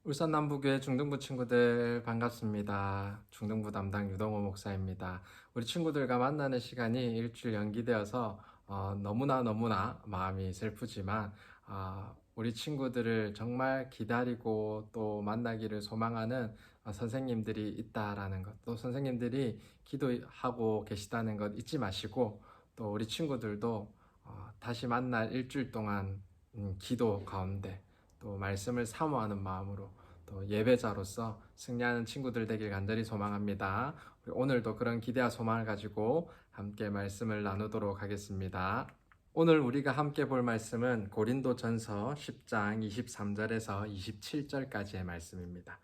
울산 남부교회 중등부 친구들 반갑습니다. 중등부 담당 유동호 목사입니다. 우리 친구들과 만나는 시간이 일주일 연기되어서 너무나 마음이 슬프지만 우리 친구들을 정말 기다리고 또 만나기를 소망하는 선생님들이 있다라는 것, 또 선생님들이 기도하고 계시다는 것 잊지 마시고, 또 우리 친구들도 다시 만날 일주일 동안 기도 가운데 또 말씀을 사모하는 마음으로 또 예배자로서 승리하는 친구들 되길 간절히 소망합니다. 우리 오늘도 그런 기대와 소망을 가지고 함께 말씀을 나누도록 하겠습니다. 오늘 우리가 함께 볼 말씀은 고린도전서 10장 23절에서 27절까지의 말씀입니다.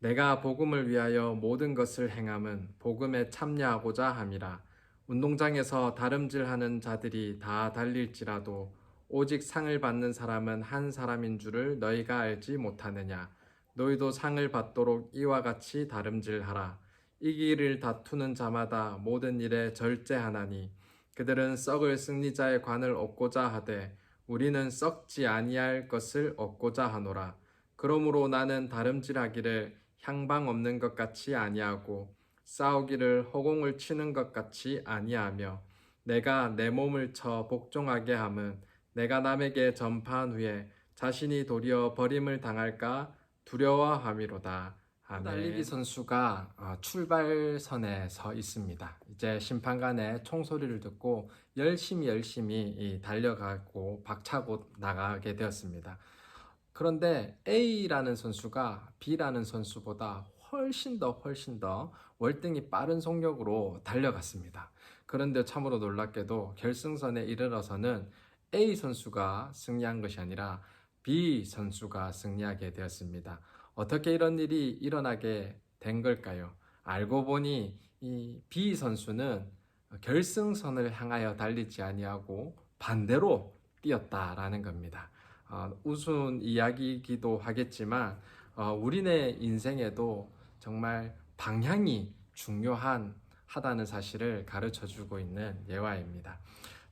내가 복음을 위하여 모든 것을 행함은 복음에 참여하고자 함이라. 운동장에서 다름질하는 자들이 다 달릴지라도 오직 상을 받는 사람은 한 사람인 줄을 너희가 알지 못하느냐. 너희도 상을 받도록 이와 같이 다름질하라. 이기를 다투는 자마다 모든 일에 절제하나니 그들은 썩을 승리자의 관을 얻고자 하되 우리는 썩지 아니할 것을 얻고자 하노라. 그러므로 나는 다름질하기를 향방 없는 것 같이 아니하고 싸우기를 허공을 치는 것 같이 아니하며 내가 내 몸을 쳐 복종하게 함은 내가 남에게 전파한 후에 자신이 도리어 버림을 당할까 두려워함이로다. 아멘. 달리기 선수가 출발선에 서 있습니다. 이제 심판관의 총소리를 듣고 열심히 달려가고 박차고 나가게 되었습니다. 그런데 A라는 선수가 B라는 선수보다 훨씬 더 월등히 빠른 속력으로 달려갔습니다. 그런데 참으로 놀랍게도 결승선에 이르러서는 A 선수가 승리한 것이 아니라 B 선수가 승리하게 되었습니다. 어떻게 이런 일이 일어나게 된 걸까요? 알고 보니 이 B 선수는 결승선을 향하여 달리지 아니하고 반대로 뛰었다라는 겁니다. 우스운 이야기이기도 하겠지만 우리네 인생에도 정말 방향이 중요하다는 사실을 가르쳐주고 있는 예화입니다.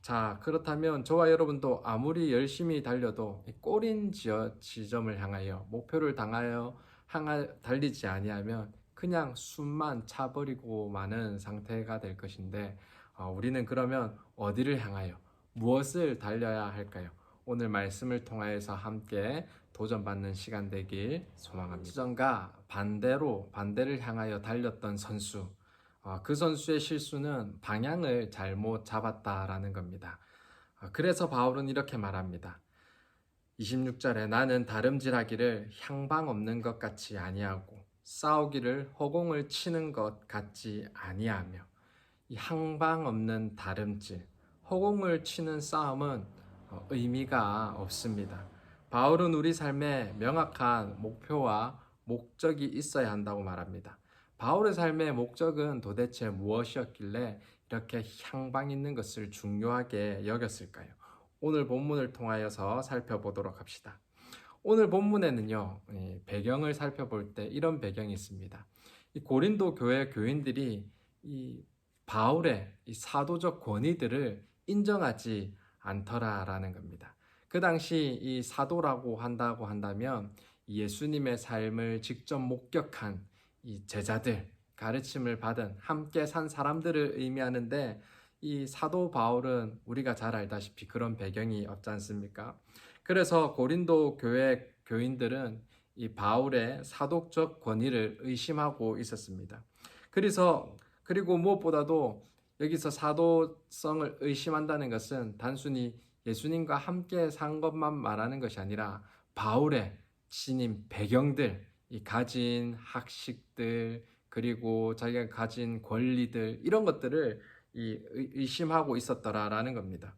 자, 그렇다면 저와 여러분도 아무리 열심히 달려도 꼬린 지점을 향하여 목표를 달리지 아니하면 그냥 숨만 차버리고 마는 상태가 될 것인데 우리는 그러면 어디를 향하여 무엇을 달려야 할까요? 오늘 말씀을 통하여서 함께 도전받는 시간 되길 소망합니다. 지점과 반대를 향하여 달렸던 선수, 그 선수의 실수는 방향을 잘못 잡았다라는 겁니다. 그래서 바울은 이렇게 말합니다. 26절에 나는 다름질하기를 향방 없는 것 같이 아니하고 싸우기를 허공을 치는 것 같지 아니하며, 이 향방 없는 다름질, 허공을 치는 싸움은 의미가 없습니다. 바울은 우리 삶에 명확한 목표와 목적이 있어야 한다고 말합니다. 바울의 삶의 목적은 도대체 무엇이었길래 이렇게 향방 있는 것을 중요하게 여겼을까요? 오늘 본문을 통하여서 살펴보도록 합시다. 오늘 본문에는요, 배경을 살펴볼 때 이런 배경이 있습니다. 이 고린도 교회 교인들이 이 바울의 이 사도적 권위들을 인정하지 않더라라는 겁니다. 그 당시 이 사도라고 한다면 예수님의 삶을 직접 목격한 이 제자들, 가르침을 받은 함께 산 사람들을 의미하는데, 이 사도 바울은 우리가 잘 알다시피 그런 배경이 없지 않습니까? 그래서 고린도 교회 교인들은 이 바울의 사도적 권위를 의심하고 있었습니다. 그리고 무엇보다도 여기서 사도성을 의심한다는 것은 단순히 예수님과 함께 산 것만 말하는 것이 아니라 바울의 지닌 배경들, 이 가진 학식들, 그리고 자기가 가진 권리들, 이런 것들을 의심하고 있었더라라는 겁니다.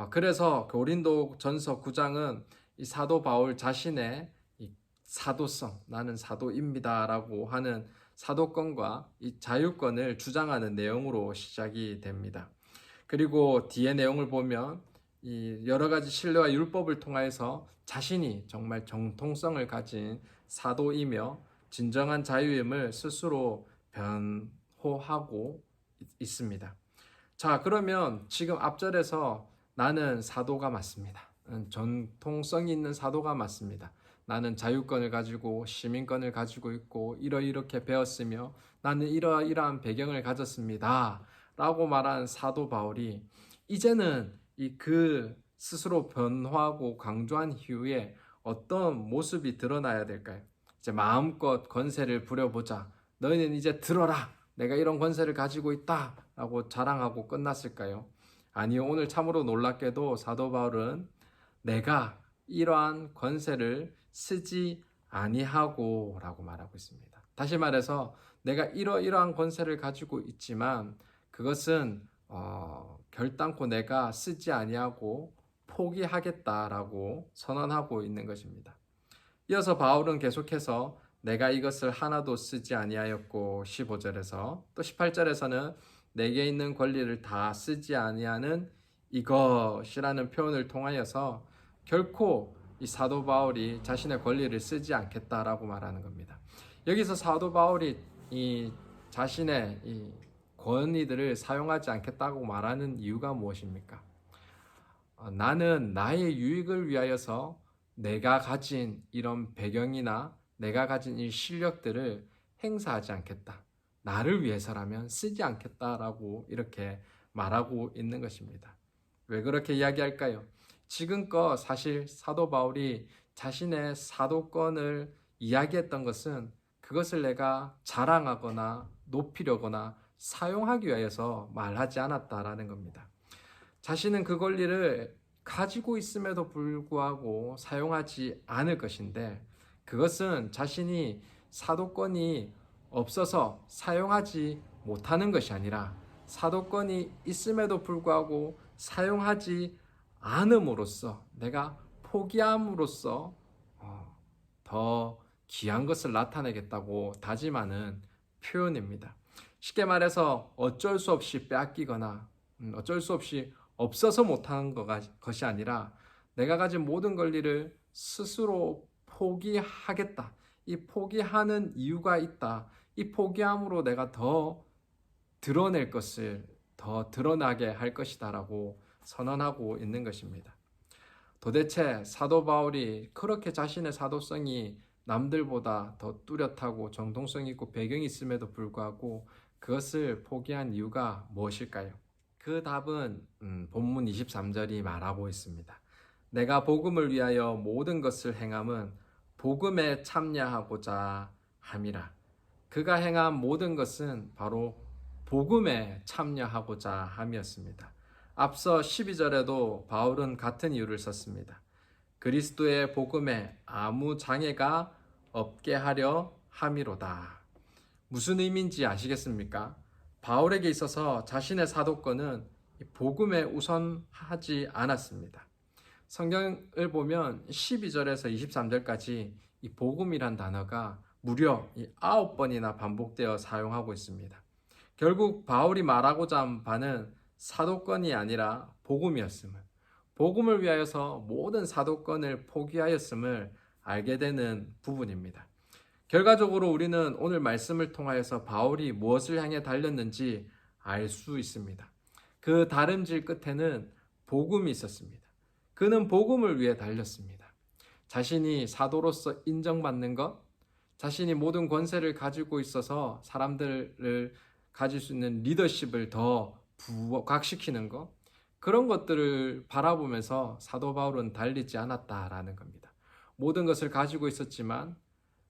그래서 고린도전서 9장은 이 사도 바울 자신의 이 사도성, 나는 사도입니다라고 하는 사도권과 이 자유권을 주장하는 내용으로 시작이 됩니다. 그리고 뒤의 내용을 보면 이 여러 가지 신뢰와 율법을 통해서 자신이 정말 정통성을 가진 사도이며 진정한 자유임을 스스로 변호하고 있습니다. 자, 그러면 지금 앞절에서 나는 사도가 맞습니다. 전통성이 있는 사도가 맞습니다. 나는 자유권을 가지고 시민권을 가지고 있고 이렇게 배웠으며 나는 이러이러한 배경을 가졌습니다. 라고 말한 사도 바울이 이제는 그 스스로 변화하고 강조한 이후에 어떤 모습이 드러나야 될까요? 이제 마음껏 권세를 부려보자. 너희는 이제 들어라. 내가 이런 권세를 가지고 있다. 라고 자랑하고 끝났을까요? 아니요. 오늘 참으로 놀랍게도 사도 바울은 내가 이러한 권세를 쓰지 아니하고 라고 말하고 있습니다. 다시 말해서 내가 이러한 권세를 가지고 있지만 그것은 결단코 내가 쓰지 아니하고 포기하겠다라고 선언하고 있는 것입니다. 이어서 바울은 계속해서 내가 이것을 하나도 쓰지 아니하였고 15절에서 또 18절에서는 내게 있는 권리를 다 쓰지 아니하는 이것이라는 표현을 통하여서 결코 이 사도 바울이 자신의 권리를 쓰지 않겠다라고 말하는 겁니다. 여기서 사도 바울이 이 자신의 이 권리들을 사용하지 않겠다고 말하는 이유가 무엇입니까? 나는 나의 유익을 위하여서 내가 가진 이런 배경이나 내가 가진 이 실력들을 행사하지 않겠다. 나를 위해서라면 쓰지 않겠다라고 이렇게 말하고 있는 것입니다. 왜 그렇게 이야기할까요? 지금껏 사실 사도 바울이 자신의 사도권을 이야기했던 것은 그것을 내가 자랑하거나 높이려거나 사용하기 위해서 말하지 않았다라는 겁니다. 자신은 그 권리를 가지고 있음에도 불구하고 사용하지 않을 것인데 그것은 자신이 사도권이 없어서 사용하지 못하는 것이 아니라 사도권이 있음에도 불구하고 사용하지 않음으로써 내가 포기함으로써 더 귀한 것을 나타내겠다고 다짐하는 표현입니다. 쉽게 말해서 어쩔 수 없이 빼앗기거나 어쩔 수 없이 없어서 못하는 것이 아니라 내가 가진 모든 권리를 스스로 포기하겠다. 이 포기하는 이유가 있다. 이 포기함으로 내가 더 드러낼 것을 더 드러나게 할 것이다 라고 선언하고 있는 것입니다. 도대체 사도 바울이 그렇게 자신의 사도성이 남들보다 더 뚜렷하고 정통성 있고 배경이 있음에도 불구하고 그것을 포기한 이유가 무엇일까요? 그 답은 본문 23절이 말하고 있습니다. 내가 복음을 위하여 모든 것을 행함은 복음에 참여하고자 함이라. 그가 행한 모든 것은 바로 복음에 참여하고자 함이었습니다. 앞서 12절에도 바울은 같은 이유를 썼습니다. 그리스도의 복음에 아무 장애가 없게 하려 함이로다. 무슨 의미인지 아시겠습니까? 바울에게 있어서 자신의 사도권은 복음에 우선하지 않았습니다. 성경을 보면 12절에서 23절까지 이 복음이란 단어가 무려 9번이나 반복되어 사용하고 있습니다. 결국 바울이 말하고자 한 바는 사도권이 아니라 복음이었음을, 복음을 위하여서 모든 사도권을 포기하였음을 알게 되는 부분입니다. 결과적으로 우리는 오늘 말씀을 통하여서 바울이 무엇을 향해 달렸는지 알 수 있습니다. 그 다름질 끝에는 복음이 있었습니다. 그는 복음을 위해 달렸습니다. 자신이 사도로서 인정받는 것, 자신이 모든 권세를 가지고 있어서 사람들을 가질 수 있는 리더십을 더 부각시키는 것, 그런 것들을 바라보면서 사도 바울은 달리지 않았다라는 겁니다. 모든 것을 가지고 있었지만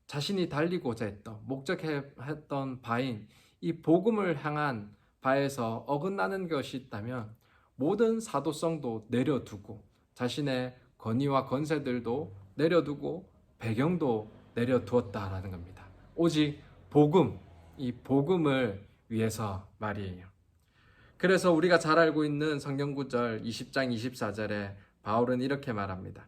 자신이 달리고자 했던, 목적했던 바인 이 복음을 향한 바에서 어긋나는 것이 있다면 모든 사도성도 내려두고 자신의 권위와 권세들도 내려두고 배경도 내려두었다라는 겁니다. 오직 복음, 이 복음을 위해서 말이에요. 그래서 우리가 잘 알고 있는 성경 구절 20장 24절에 바울은 이렇게 말합니다.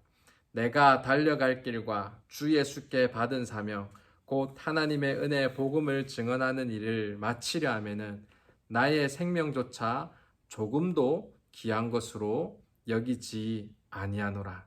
내가 달려갈 길과 주 예수께 받은 사명 곧 하나님의 은혜의 복음을 증언하는 일을 마치려 하면은 나의 생명조차 조금도 귀한 것으로 여기지 아니하노라.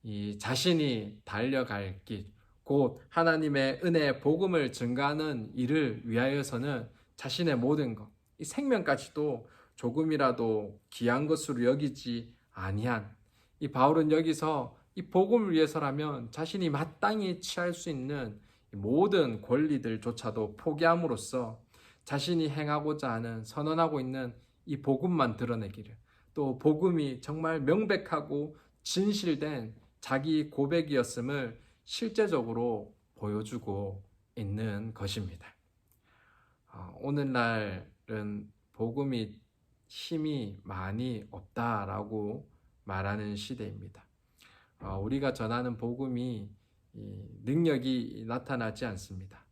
이 자신이 달려갈 길, 곧 하나님의 은혜의 복음을 증가하는 일을 위하여서는 자신의 모든 것, 이 생명까지도 조금이라도 귀한 것으로 여기지 아니한 이 바울은 여기서 이 복음을 위해서라면 자신이 마땅히 취할 수 있는 모든 권리들조차도 포기함으로써 자신이 행하고자 하는 선언하고 있는 이 복음만 드러내기를, 또 복음이 정말 명백하고 진실된 자기 고백이었음을 실제적으로 보여주고 있는 것입니다. 오늘날은 복음이 힘이 많이 없다라고 말하는 시대입니다. 우리가 전하는 복음이 능력이 나타나지 않습니다.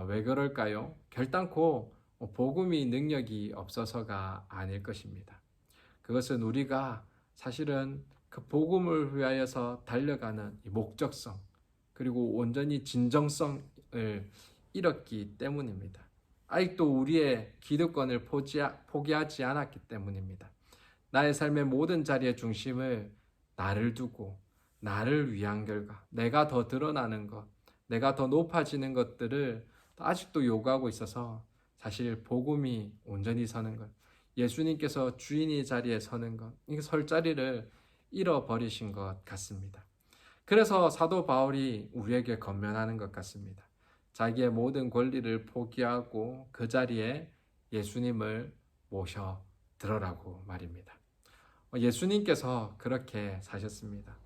왜 그럴까요? 결단코 복음이 능력이 없어서가 아닐 것입니다. 그것은 우리가 사실은 그 복음을 위하여서 달려가는 목적성, 그리고 온전히 진정성을 잃었기 때문입니다. 아직도 우리의 기득권을 포기하지 않았기 때문입니다. 나의 삶의 모든 자리의 중심을 나를 두고 나를 위한 결과, 내가 더 드러나는 것, 내가 더 높아지는 것들을 아직도 요구하고 있어서 사실 복음이 온전히 서는 것, 예수님께서 주인의 자리에 서는 것, 이 설 자리를 잃어버리신 것 같습니다. 그래서 사도 바울이 우리에게 권면하는 것 같습니다. 자기의 모든 권리를 포기하고 그 자리에 예수님을 모셔 들어라고 말입니다. 예수님께서 그렇게 사셨습니다.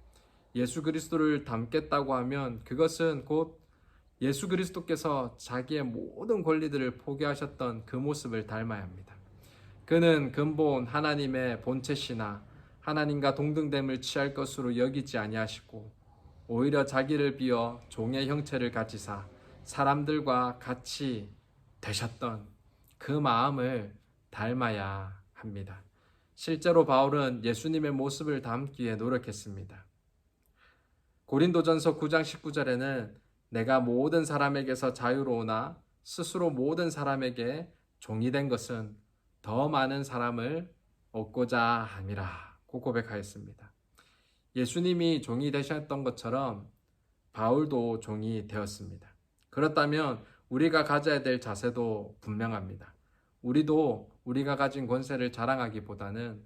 예수 그리스도를 닮겠다고 하면 그것은 곧 예수 그리스도께서 자기의 모든 권리들을 포기하셨던 그 모습을 닮아야 합니다. 그는 근본 하나님의 본체시나 하나님과 동등됨을 취할 것으로 여기지 아니하시고 오히려 자기를 비어 종의 형체를 가지사 사람들과 같이 되셨던 그 마음을 닮아야 합니다. 실제로 바울은 예수님의 모습을 담기에 노력했습니다. 고린도전서 9장 19절에는 내가 모든 사람에게서 자유로우나 스스로 모든 사람에게 종이 된 것은 더 많은 사람을 얻고자 함이라고 고백하였습니다. 예수님이 종이 되셨던 것처럼 바울도 종이 되었습니다. 그렇다면 우리가 가져야 될 자세도 분명합니다. 우리도 우리가 가진 권세를 자랑하기보다는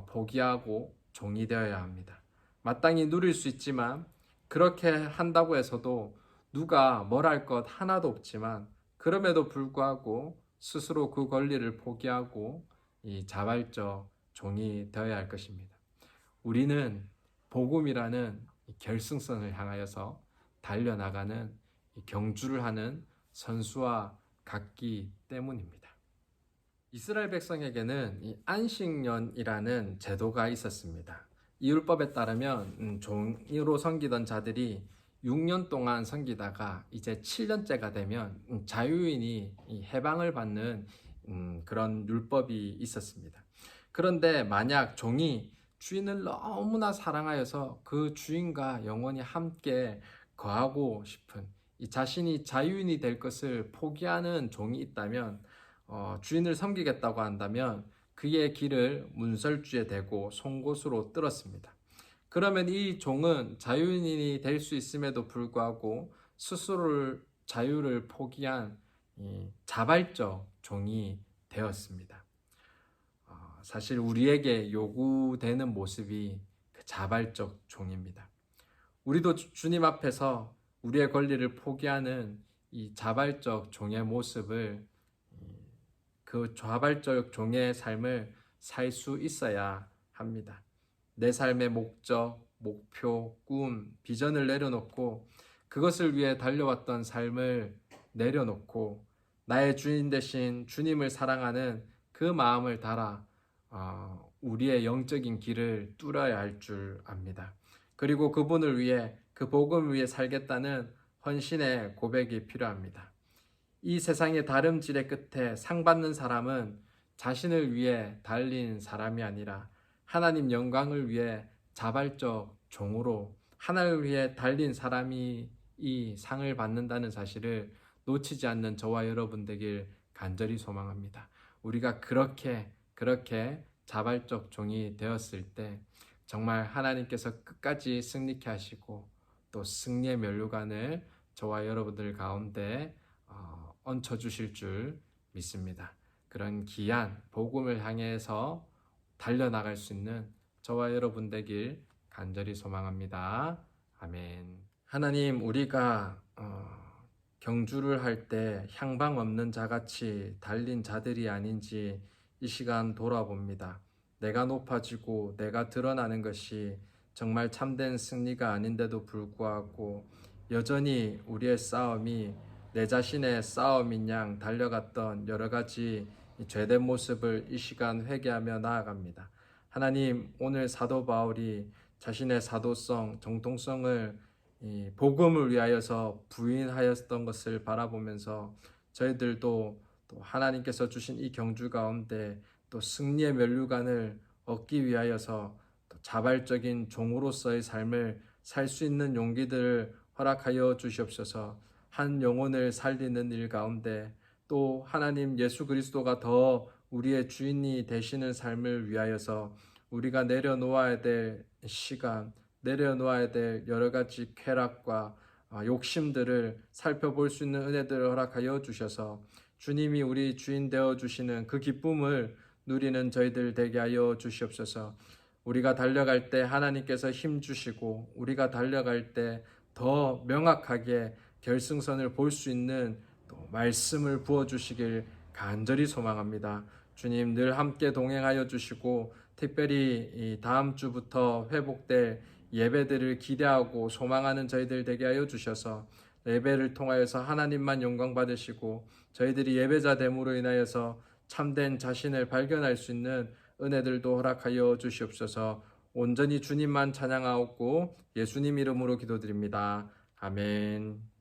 포기하고 종이 되어야 합니다. 마땅히 누릴 수 있지만 그렇게 한다고 해서도 누가 뭘 할 것 하나도 없지만 그럼에도 불구하고 스스로 그 권리를 포기하고 이 자발적 종이 되어야 할 것입니다. 우리는 복음이라는 결승선을 향하여서 달려나가는 경주를 하는 선수와 같기 때문입니다. 이스라엘 백성에게는 이 안식년이라는 제도가 있었습니다. 이 율법에 따르면 종으로 섬기던 자들이 6년 동안 섬기다가 이제 7년째가 되면 자유인이 해방을 받는 그런 율법이 있었습니다. 그런데 만약 종이 주인을 너무나 사랑하여서 그 주인과 영원히 함께 거하고 싶은 이 자신이 자유인이 될 것을 포기하는 종이 있다면 주인을 섬기겠다고 한다면 그의 길을 문설주에 대고 송곳으로 뜰었습니다. 그러면 이 종은 자유인이 될 수 있음에도 불구하고 스스로를 자유를 포기한 자발적 종이 되었습니다. 사실 우리에게 요구되는 모습이 그 자발적 종입니다. 우리도 주님 앞에서 우리의 권리를 포기하는 이 자발적 종의 모습을, 그 자발적 종의 삶을 살 수 있어야 합니다. 내 삶의 목적, 목표, 꿈, 비전을 내려놓고 그것을 위해 달려왔던 삶을 내려놓고 나의 주인 되신 주님을 사랑하는 그 마음을 달아 우리의 영적인 길을 뚫어야 할 줄 압니다. 그리고 그분을 위해, 그 복음을 위해 살겠다는 헌신의 고백이 필요합니다. 이 세상의 다름질의 끝에 상 받는 사람은 자신을 위해 달린 사람이 아니라 하나님 영광을 위해 자발적 종으로 하나님을 위해 달린 사람이 이 상을 받는다는 사실을 놓치지 않는 저와 여러분 되길 간절히 소망합니다. 우리가 그렇게 자발적 종이 되었을 때 정말 하나님께서 끝까지 승리케 하시고 또 승리의 면류관을 저와 여러분들 가운데 얹혀 주실 줄 믿습니다. 그런 귀한 복음을 향해서 달려나갈 수 있는 저와 여러분 되길 간절히 소망합니다. 아멘. 하나님, 우리가 경주를 할 때 향방 없는 자같이 달린 자들이 아닌지 이 시간 돌아봅니다. 내가 높아지고 내가 드러나는 것이 정말 참된 승리가 아닌데도 불구하고 여전히 우리의 싸움이 내 자신의 싸움인 양 달려갔던 여러 가지 죄된 모습을 이 시간 회개하며 나아갑니다. 하나님, 오늘 사도 바울이 자신의 사도성, 정통성을 이 복음을 위하여서 부인하였던 것을 바라보면서 저희들도 또 하나님께서 주신 이 경주 가운데 또 승리의 면류관을 얻기 위하여서 또 자발적인 종으로서의 삶을 살 수 있는 용기들을 허락하여 주시옵소서. 한 영혼을 살리는 일 가운데 또 하나님 예수 그리스도가 더 우리의 주인이 되시는 삶을 위하여서 우리가 내려놓아야 될 시간, 내려놓아야 될 여러 가지 쾌락과 욕심들을 살펴볼 수 있는 은혜들을 허락하여 주셔서 주님이 우리 주인 되어 주시는 그 기쁨을 누리는 저희들 되게 하여 주시옵소서. 우리가 달려갈 때 하나님께서 힘 주시고 우리가 달려갈 때 더 명확하게 결승선을 볼 수 있는 또 말씀을 부어 주시길 간절히 소망합니다. 주님 늘 함께 동행하여 주시고 특별히 이 다음 주부터 회복될 예배들을 기대하고 소망하는 저희들 되게 하여 주셔서 예배를 통하여서 하나님만 영광 받으시고 저희들이 예배자 됨으로 인하여서 참된 자신을 발견할 수 있는 은혜들도 허락하여 주시옵소서. 온전히 주님만 찬양하옵고 예수님 이름으로 기도드립니다. 아멘.